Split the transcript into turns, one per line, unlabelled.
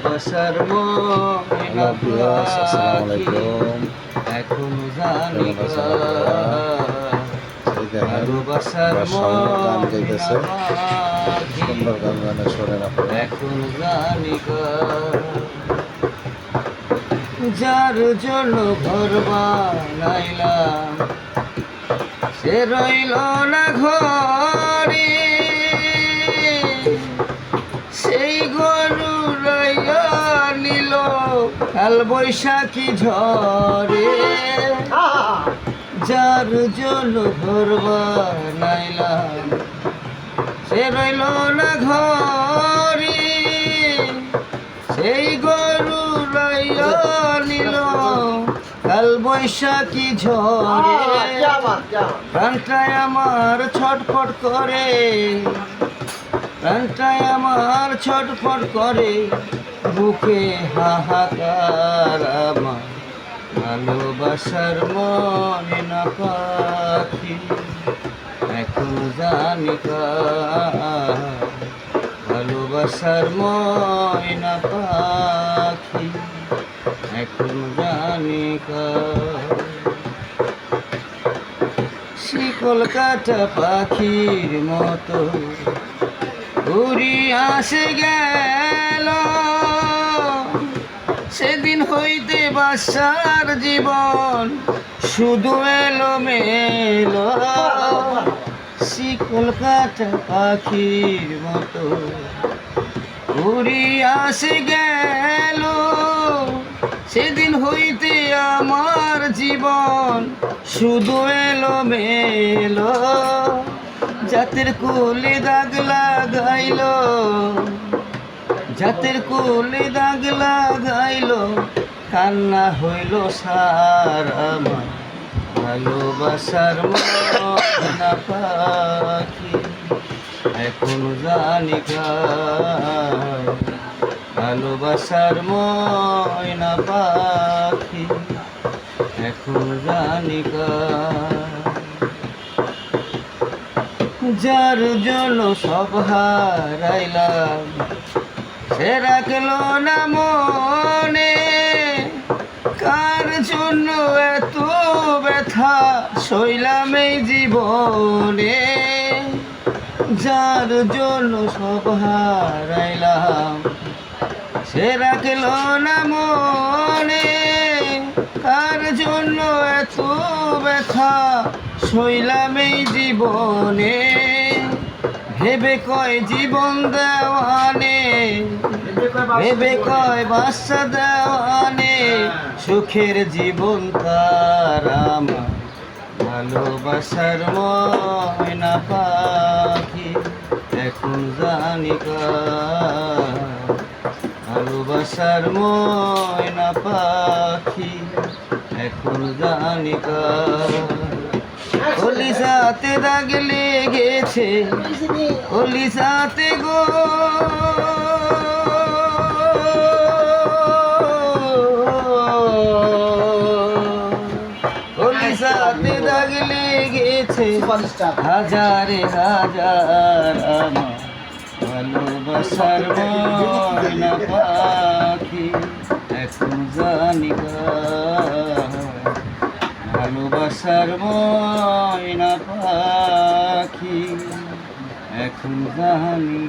বাসার ময়না পাখি এখনো জানি ভালোবাসার
সুন্দর গান গানে শোনেন আপনারা।
এখন জানি যার জন্য ঘর বানাইলাম সে রইল না ঘরে, সেই গরু রইয়া নিল কাল বৈশাখী ঝড়ে। যার জন্য ঘর বানাইলাম সে রইল না ঘরে, সেই গরু রইয়া নিল কাল বৈশাখী ঝড়ে। প্রাণটায় আমার ছটফট করে, প্রাণটায় আমার ছটফট করে, বুকে হাহাকার আমার ভালোবাসার ময়না পাখি এখন জানি ভালোবাসার ময়না পাখি এখন জানি শিকল কাটা পাখির মতো উড়ি আসে গেল, সেদিন হইতে বাসার জীবন শুধু এলো মেলো। শিকল কাটা পাখির মতো উড়ি আসে গেল, সেদিন হইতে আমার জীবন শুধু এলো মেলো। জাতের কুলে দাগ লাগাইল, জাতের কুলে দাগ লাগাইল, কান্না হইল সার আমার ভালোবাসার ময়না পাখি এখন জানি ভালোবাসার ময়না পাখি এখন জানি যার জন্য সব হারাইলাম সে রাখলো না মনে, কার জন্য এত ব্যথা সইলাম এই জীবনে। যার জন্য সব হারাইলাম সে রাখলো না মনে, কার জন্য এত ব্যথা সইলাম এই জীবনে। ভেবে কয় জীবন দেওয়ানে, ভেবে কয় বাসা দেওয়ানে, সুখের জীবন তার আমার ভালোবাসার ময়না পাখি এখন জানি ভালোবাসার ময়না পাখি এখন জানি কলিজাতে দাগ লেগেছে, কলিজাতে গো কলিজাতে দাগ লেগেছে, হাজারে হাজার আমার ভালোবাসার ময়না পাখি এখন জানি ভালোবাসার ময়না পাখি এখন জানি